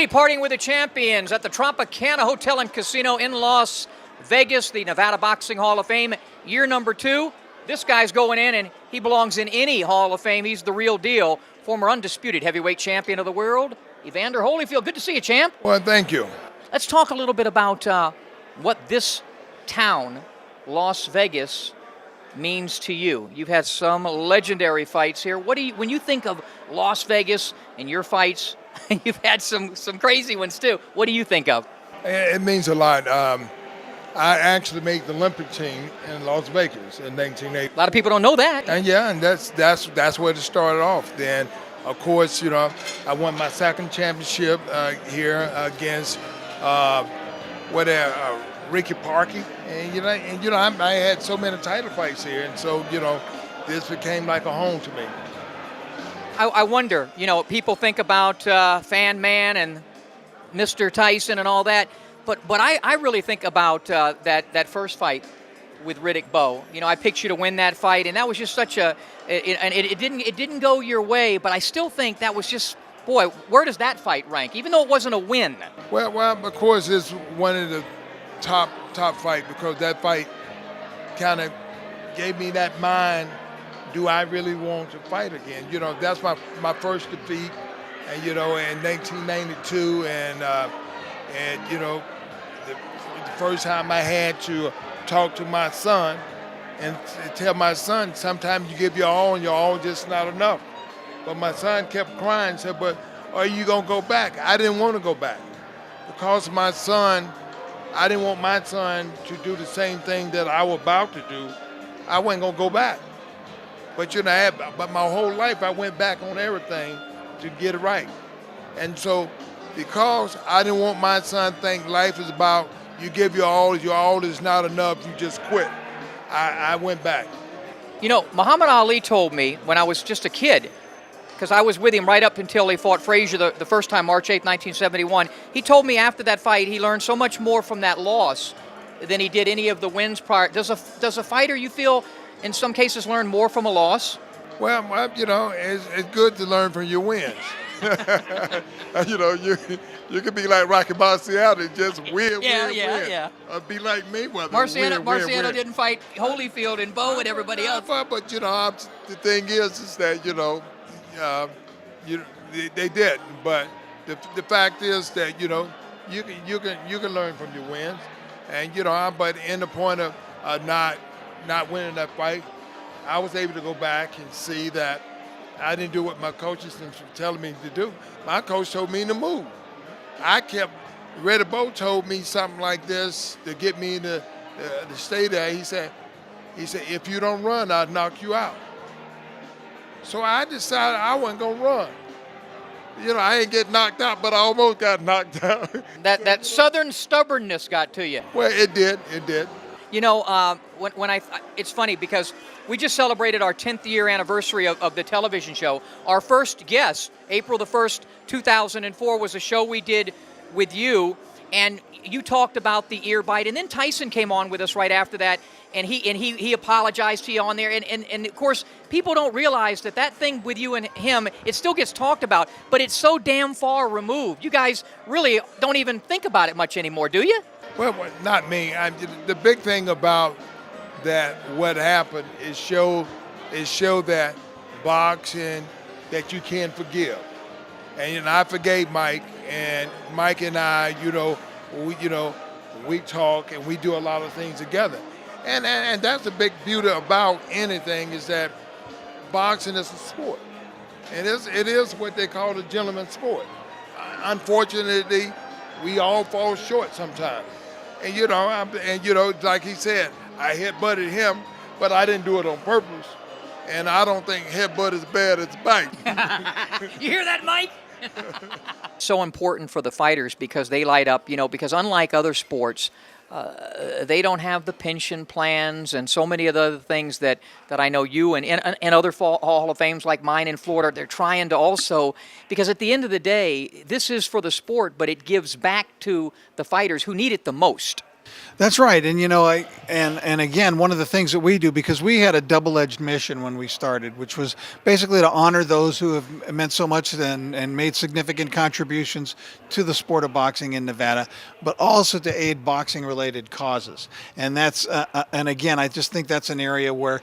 Smitty partying with the champions at the Tropicana Hotel and Casino in Las Vegas, the Nevada Boxing Hall of Fame, year number 2. This guy's going in, and he belongs in any Hall of Fame. He's the real deal. Former undisputed heavyweight champion of the world, Evander Holyfield. Good to see you, champ. Well, thank you. Let's talk a little bit about what this town, Las Vegas, means to you. You've had some legendary fights here. What do you, when you think of Las Vegas and your fights, you've had some crazy ones too. What do you think of? It means a lot. I actually made the Olympic team in Las Vegas in 1980. A lot of people don't know that. And yeah, and that's where it started off. Then, of course, you know, I won my second championship here against Ricky Parkey, and I had so many title fights here, and so this became like a home to me. I wonder, people think about Fan Man and Mr. Tyson and all that, but I really think about that first fight with Riddick Bowe. I picked you to win that fight, and that was just such and it didn't go your way, but I still think that was just, boy, where does that fight rank? Even though it wasn't a win. Well, of course, it's one of the top fight, because that fight kind of gave me that mind. Do I really want to fight again? That's my first defeat, and in 1992, and the first time I had to talk to my son and tell my son, sometimes you give your all and your all just not enough. But my son kept crying and said, "But are you gonna go back?" I didn't want to go back because my son. I didn't want my son to do the same thing that I was about to do. I wasn't gonna go back. But but my whole life I went back on everything to get it right. And so, because I didn't want my son to think life is about you give your all is not enough, you just quit. I went back. Muhammad Ali told me when I was just a kid, because I was with him right up until he fought Frazier the first time, March 8th, 1971. He told me after that fight he learned so much more from that loss than he did any of the wins prior. Does a fighter, you feel, in some cases learn more from a loss? Well, it's good to learn from your wins. You could be like Rocky Marciano, just win. Yeah. Be like Mayweather. Marciano didn't fight Holyfield and Bowe and everybody else. But the thing is that they did. But the fact is that you can learn from your wins, and but in the point of not winning that fight, I was able to go back and see that I didn't do what my coaches were telling me to do. My coach told me to move. Riddick Bowe told me something like this to get me to stay there. He said, if you don't run, I'll knock you out. So I decided I wasn't going to run. I ain't get knocked out, but I almost got knocked out. That southern stubbornness got to you. Well, it did. It's funny because we just celebrated our 10th year anniversary of the television show. Our first guest, April the 1st, 2004, was a show we did with you, and you talked about the ear bite, and then Tyson came on with us right after that, and he apologized to you on there, and of course people don't realize that thing with you and him, it still gets talked about, but it's so damn far removed. You guys really don't even think about it much anymore, do you? Well, not me. The big thing about that, what happened, is show that boxing, that you can forgive. And I forgave Mike, and Mike and I, we talk and we do a lot of things together. And that's the big beauty about anything, is that boxing is a sport. And it is what they call a gentleman's sport. Unfortunately, we all fall short sometimes. And like he said, I headbutted him, but I didn't do it on purpose. And I don't think headbutt is bad as bite. You hear that, Mike? So important for the fighters because they light up, because unlike other sports, they don't have the pension plans and so many of the other things that I know you and other Hall of Fames like mine in Florida, they're trying to also, because at the end of the day, this is for the sport, but it gives back to the fighters who need it the most. That's right. And, And again, one of the things that we do, because we had a double-edged mission when we started, which was basically to honor those who have meant so much and made significant contributions to the sport of boxing in Nevada, but also to aid boxing-related causes. And that's and again, I just think that's an area where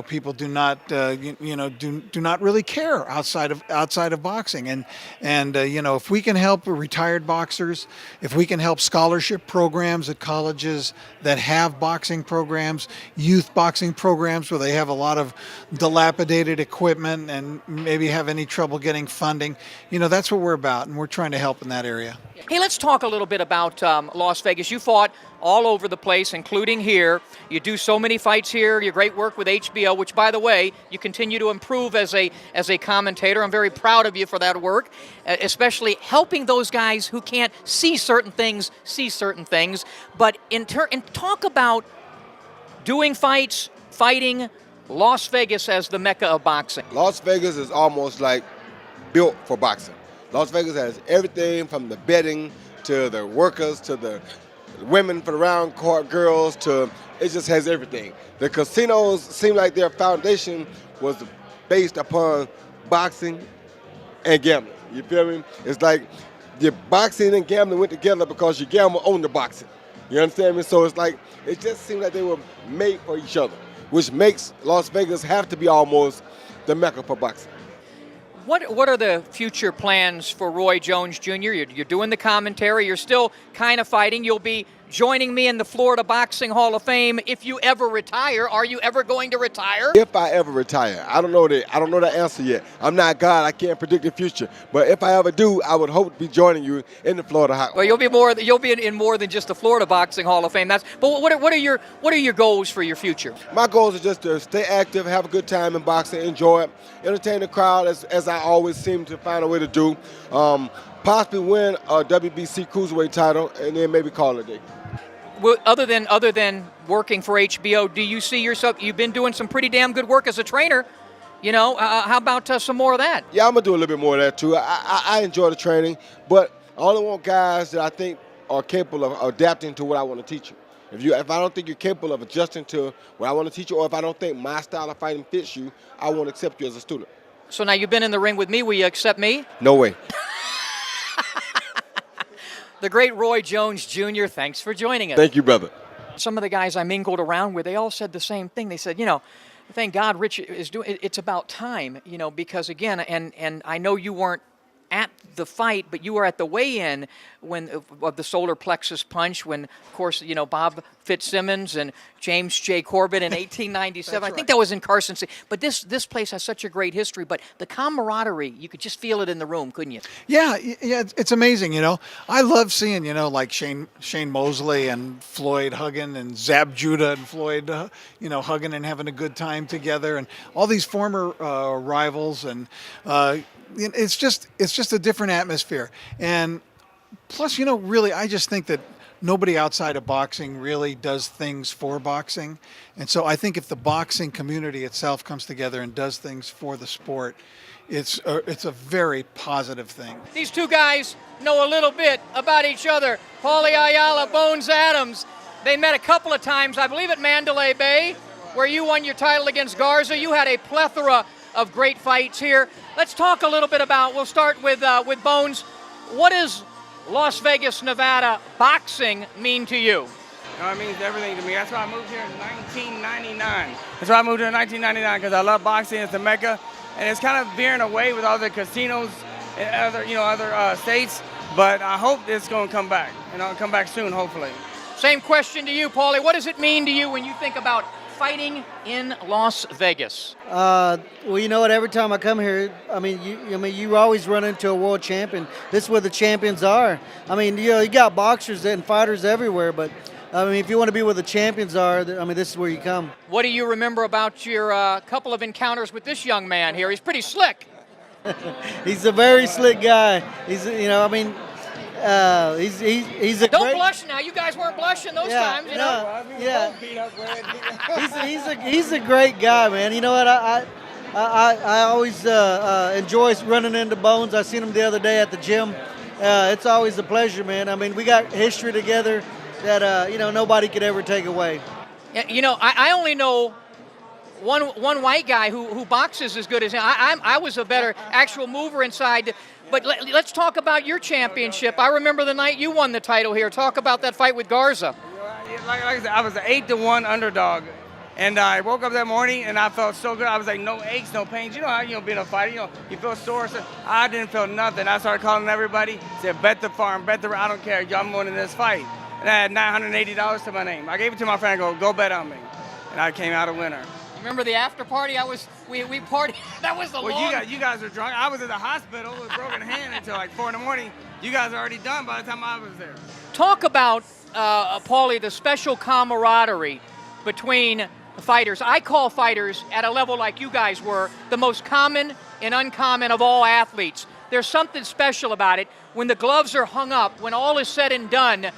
people do not do not really care outside of boxing. And if we can help retired boxers, if we can help scholarship programs at colleges that have boxing programs, youth boxing programs where they have a lot of dilapidated equipment and maybe have any trouble getting funding, that's what we're about, and we're trying to help in that area. Hey, let's talk a little bit about Las Vegas. You fought all over the place, including here. You do so many fights here. Your great work with HBO, which, by the way, you continue to improve as a commentator. I'm very proud of you for that work, especially helping those guys who can't see certain things. But talk about doing fights, fighting, Las Vegas as the mecca of boxing. Las Vegas is almost like built for boxing. Las Vegas has everything from the betting to the workers to the women for the round court girls to it just has everything. The casinos seem like their foundation was based upon boxing and gambling. You feel me? It's like your boxing and gambling went together because you gamble on the boxing. You understand me? So it's like it just seemed like they were made for each other, which makes Las Vegas have to be almost the mecca for boxing. What are the future plans for Roy Jones Jr.? You're doing the commentary. You're still kind of fighting. You'll be joining me in the Florida Boxing Hall of Fame if you ever retire. Are you ever going to retire? If I ever retire, I don't know the answer yet. I'm not God. I can't predict the future. But if I ever do, I would hope to be joining you in the Florida Hall. Well, you'll be in more than just the Florida Boxing Hall of Fame. But what are your goals for your future? My goals are just to stay active, have a good time in boxing, enjoy it, entertain the crowd as I always seem to find a way to do. Possibly win a WBC cruiserweight title and then maybe call it a day. Well, other than working for HBO, do you see yourself? You've been doing some pretty damn good work as a trainer. How about some more of that? Yeah, I'm gonna do a little bit more of that too. I enjoy the training, but I only want guys that I think are capable of adapting to what I want to teach you. If I don't think you're capable of adjusting to what I want to teach you, or if I don't think my style of fighting fits you, I won't accept you as a student. So now you've been in the ring with me. Will you accept me? No way. The great Roy Jones Jr., thanks for joining us. Thank you, brother. Some of the guys I mingled around with, they all said the same thing. They said, thank God Rich is doing it. It's about time, because again, and I know you weren't at the fight, but you were at the weigh-in of the solar plexus punch when, of course, Bob Fitzsimmons and James J. Corbett in 1897. I think that was in Carson City. But this place has such a great history. But the camaraderie, you could just feel it in the room, couldn't you? Yeah, it's amazing. I love seeing like Shane Mosley and Floyd hugging, and Zab Judah and Floyd, hugging and having a good time together, and all these former rivals, and it's just a different atmosphere. And plus, really, I just think that nobody outside of boxing really does things for boxing. And so I think if the boxing community itself comes together and does things for the sport, it's a very positive thing. These two guys know a little bit about each other. Paulie Ayala, Bones Adams. They met a couple of times, I believe at Mandalay Bay, where you won your title against Garza. You had a plethora of great fights here. Let's talk a little bit about, we'll start with Bones. What does Las Vegas, Nevada boxing mean to you? It means everything to me. That's why I moved here in 1999. That's why I moved here in 1999, because I love boxing. It's the mecca, and it's kind of veering away with all the casinos in other states. But I hope it's going to come back, come back soon, hopefully. Same question to you, Paulie. What does it mean to you when you think about fighting in Las Vegas? Well, you know what? Every time I come here, you always run into a world champion. This is where the champions are. You got boxers and fighters everywhere, but if you want to be where the champions are, this is where you come. What do you remember about your couple of encounters with this young man here? He's pretty slick. He's a very slick guy. He's a Don't great, blush now. You guys weren't blushing those times, He's a great guy, man. You know what? I always enjoy running into Bones. I seen him the other day at the gym. It's always a pleasure, man. We got history together. that nobody could ever take away. You know, I only know one white guy who boxes as good as him. I was a better actual mover inside. But let's talk about your championship. I remember the night you won the title here. Talk about that fight with Garza. Like I said, I was an 8-1 underdog. And I woke up that morning and I felt so good. I was like, no aches, no pains. You know how, being a fighter, you feel sore. So I didn't feel nothing. I started calling everybody, said, bet the farm, bet the, I don't care, I'm winning this fight. And I had $980 to my name. I gave it to my friend, go bet on me. And I came out a winner. Remember the after party? We partied. That was the long. You guys were drunk. I was at the hospital with a broken hand until like 4 in the morning. You guys are already done by the time I was there. Talk about, Paulie, the special camaraderie between fighters. I call fighters at a level like you guys were the most common and uncommon of all athletes. There's something special about it. When the gloves are hung up, when all is said and done,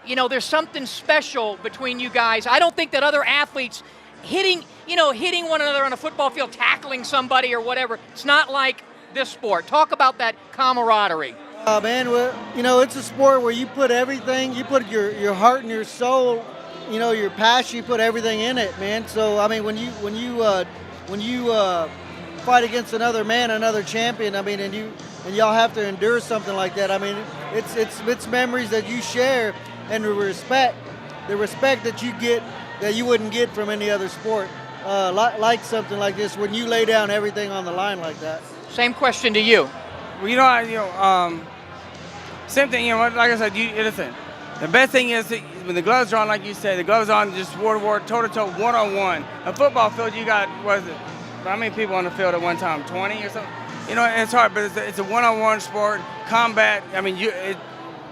there's something special between you guys. I don't think that other athletes hitting one another on a football field, tackling somebody or whatever, it's not like this sport. Talk about that camaraderie. Man, well, it's a sport where you put everything, you put your heart and your soul, your passion, you put everything in it, man. So I mean, when you fight against another man, another champion, I mean, and y'all have to endure something like that. I mean, it's memories that you share, and the respect that you get that you wouldn't get from any other sport, like something like this, when you lay down everything on the line like that. Same question to you. Well, same thing. Like I said, listen. The best thing is when the gloves are on, like you said, the gloves on, just war, toe-to-toe, one-on-one. A football field, you got, how many people on the field at one time? 20 or something? It's hard, but it's a one-on-one sport, combat. I mean,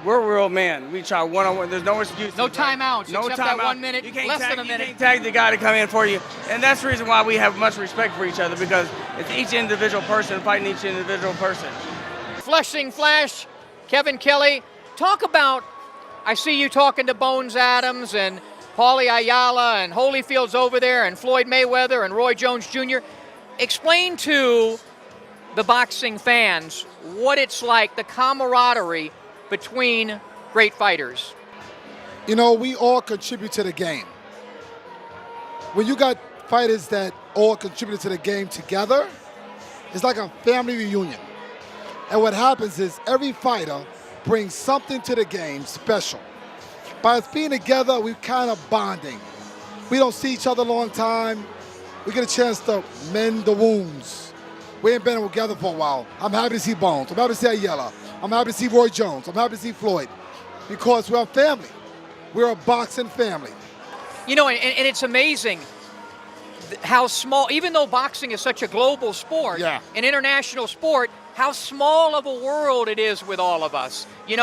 we're real men. We try one-on-one. There's no excuse. No timeouts. No except timeout. That 1 minute, less than a minute. You can't tag the guy to come in for you. And that's the reason why we have much respect for each other, because it's each individual person fighting each individual person. Flushing Flash, Kevin Kelly, talk about, I see you talking to Bones Adams and Paulie Ayala and Holyfield's over there and Floyd Mayweather and Roy Jones Jr. Explain to the boxing fans what it's like, the camaraderie between great fighters. We all contribute to the game. When you got fighters that all contribute to the game together, it's like a family reunion. And what happens is every fighter brings something to the game special. By us being together, we're kind of bonding. We don't see each other a long time. We get a chance to mend the wounds. We ain't been together for a while. I'm happy to see Bones. I'm happy to see Ayala. I'm happy to see Roy Jones. I'm happy to see Floyd, because we're a family. We're a boxing family. And it's amazing how small, even though boxing is such a global sport, an international sport, how small of a world it is with all of us. You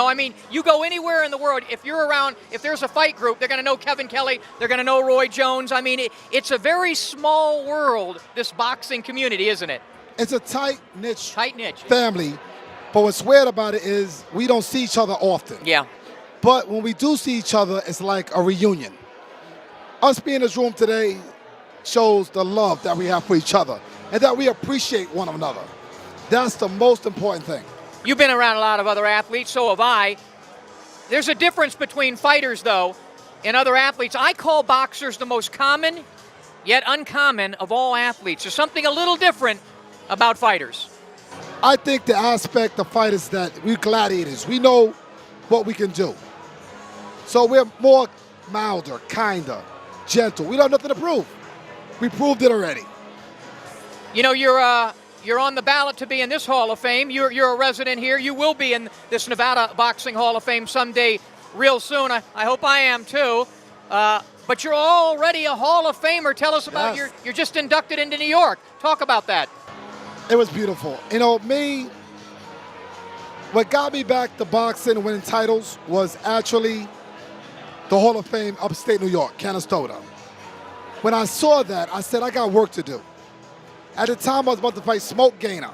go anywhere in the world, if you're around, if there's a fight group, they're going to know Kevin Kelly, they're going to know Roy Jones. I mean, it's a very small world, this boxing community, isn't it? It's a tight niche family. But what's weird about it is we don't see each other often. Yeah. But when we do see each other, it's like a reunion. Us being in this room today shows the love that we have for each other and that we appreciate one another. That's the most important thing. You've been around a lot of other athletes, so have I. There's a difference between fighters, though, and other athletes. I call boxers the most common, yet uncommon of all athletes. There's something a little different about fighters. I think the aspect of fighters that we're gladiators. We know what we can do. So we're more milder, kinder, gentle. We don't have nothing to prove. We proved it already. You're on the ballot to be in this Hall of Fame. You're a resident here. You will be in this Nevada Boxing Hall of Fame someday real soon. I hope I am too. But you're already a Hall of Famer. Tell us about you're just inducted into New York. Talk about that. It was beautiful. What got me back to boxing and winning titles was actually the Hall of Fame upstate New York, Canastota. When I saw that, I said, I got work to do. At the time, I was about to fight Smoke Gainer.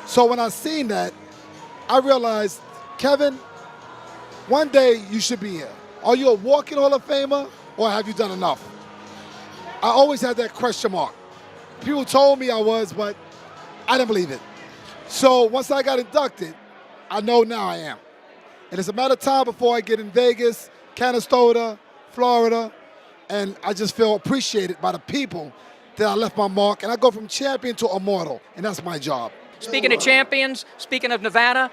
So when I seen that, I realized, Kevin, one day you should be here. Are you a walking Hall of Famer, or have you done enough? I always had that question mark. People told me I was, but I didn't believe it. So once I got inducted, I know now I am. And it's a matter of time before I get in Vegas Canastota, Florida, and I just feel appreciated by the people that I left my mark, and I go from champion to immortal, and that's my job. Speaking of champions, speaking of Nevada,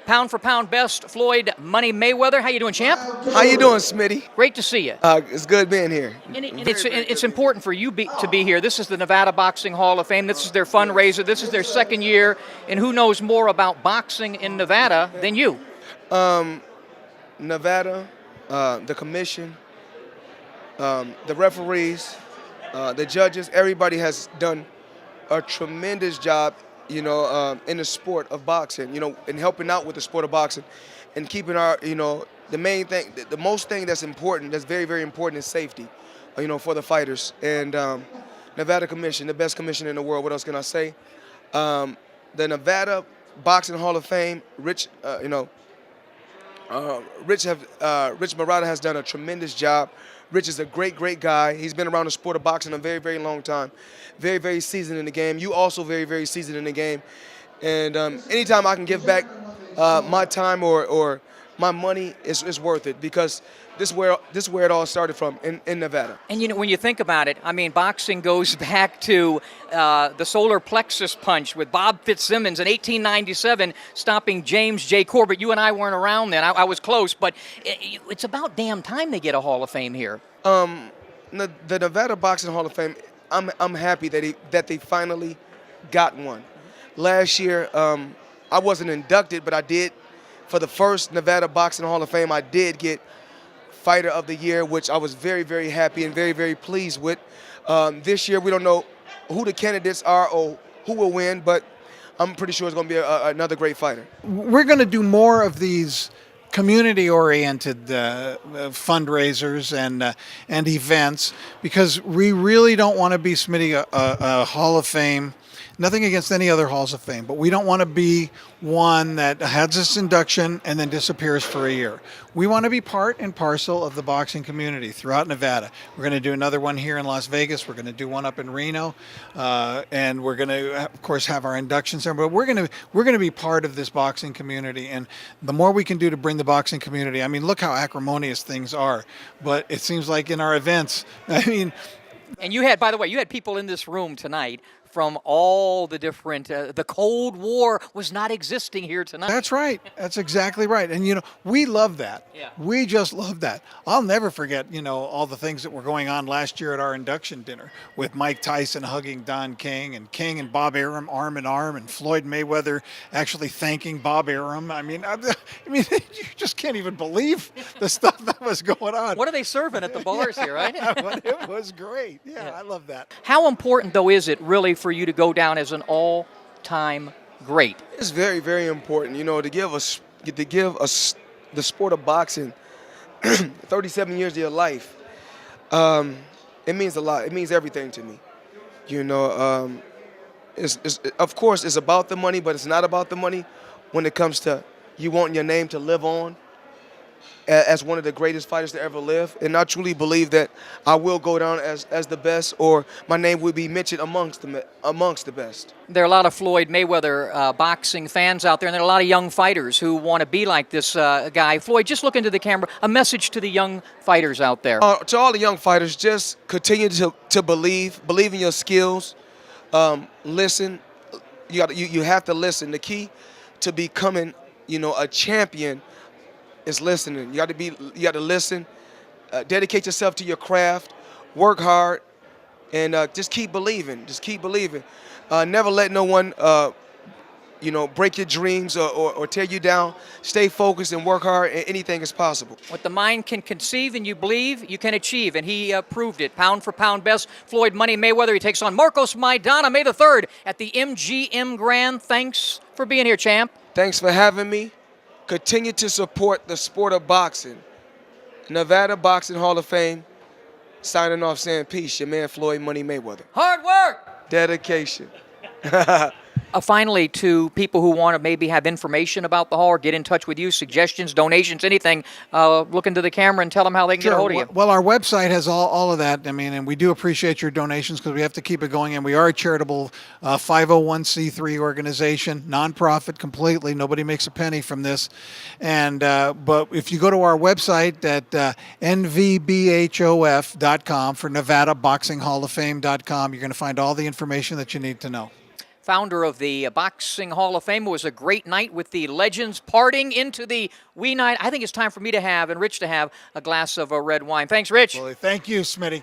pound for pound best, Floyd Money Mayweather. How you doing, champ? How you doing, Smitty? Great to see you. It's good being here. And it's important for you to be here. This is the Nevada Boxing Hall of Fame. This is their fundraiser. This is their second year, and who knows more about boxing in Nevada than you? Nevada, the commission, the referees, the judges, everybody has done a tremendous job, in the sport of boxing, and helping out with the sport of boxing and keeping our, the main thing, the most thing that's important, that's very, very important is safety, for the fighters. And Nevada Commission, the best commission in the world. What else can I say? The Nevada Boxing Hall of Fame, Rich Murata has done a tremendous job. Rich is a great, great guy. He's been around the sport of boxing a very, very long time. Very, very seasoned in the game. You also very, very seasoned in the game. And anytime I can give back my time or my money, it's worth it, because this is where it all started from in Nevada. And when you think about it, I mean, boxing goes back to the solar plexus punch with Bob Fitzsimmons in 1897, stopping James J. Corbett. You and I weren't around then. I was close, but it's about damn time they get a Hall of Fame here. The Nevada Boxing Hall of Fame, I'm happy that they finally got one. Last year, I wasn't inducted, but I did. For the first Nevada Boxing Hall of Fame, I did get Fighter of the Year, which I was very, very happy and very, very pleased with. This year, we don't know who the candidates are or who will win, but I'm pretty sure it's going to be another great fighter. We're going to do more of these community-oriented fundraisers and events, because we really don't want to be, Smitty, a Hall of Fame. Nothing against any other halls of fame, but we don't want to be one that has its induction and then disappears for a year. We want to be part and parcel of the boxing community throughout Nevada. We're going to do another one here in Las Vegas. We're going to do one up in Reno, and we're going to, of course, have our induction ceremony. But we're going to be part of this boxing community, and the more we can do to bring the boxing community. I mean, look how acrimonious things are, but it seems like in our events, I mean. And by the way, you had people in this room tonight from all the different, the Cold War was not existing here tonight. That's right. That's exactly right. And, we love that. Yeah. We just love that. I'll never forget, all the things that were going on last year at our induction dinner with Mike Tyson hugging Don King and Bob Arum arm in arm, and Floyd Mayweather actually thanking Bob Arum. I mean, you just can't even believe the stuff that was going on. What are they serving at the bars here, right? But it was great. Yeah, I love that. How important, though, is it really for you to go down as an all-time great? It's very, very important, to give the sport of boxing 37 years of your life. It means a lot. It means everything to me. Of course, it's about the money, but it's not about the money when it comes to you wanting your name to live on as one of the greatest fighters to ever live. And I truly believe that I will go down as the best, or my name will be mentioned amongst the best. There are a lot of Floyd Mayweather boxing fans out there, and there are a lot of young fighters who want to be like this guy. Floyd, just look into the camera. A message to the young fighters out there. To all the young fighters, just continue to believe in your skills. Listen. You have to listen. The key to becoming, a champion is listening. You got to listen. Dedicate yourself to your craft. Work hard, and just keep believing. Just keep believing. Never let no one, break your dreams or tear you down. Stay focused and work hard, and anything is possible. What the mind can conceive and you believe, you can achieve, and he proved it. Pound for pound best, Floyd Money Mayweather. He takes on Marcos Maidana May the 3rd at the MGM Grand. Thanks for being here, champ. Thanks for having me. Continue to support the sport of boxing. Nevada Boxing Hall of Fame, signing off saying peace, your man Floyd Money Mayweather. Hard work. Dedication. Finally, to people who want to maybe have information about the hall or get in touch with you, suggestions, donations, anything, look into the camera and tell them how they can get a hold of you. Well, our website has all of that. I mean, and we do appreciate your donations because we have to keep it going. And we are a charitable 501c3 organization, nonprofit completely. Nobody makes a penny from this. And but if you go to our website at NVBHOF.com for Nevada Boxing Hall of Fame.com, you're going to find all the information that you need to know. Founder of the Boxing Hall of Fame. It was a great night with the legends parting into the wee night. I think it's time for me to have, and Rich to have, a glass of red wine. Thanks, Rich. Well, thank you, Smitty.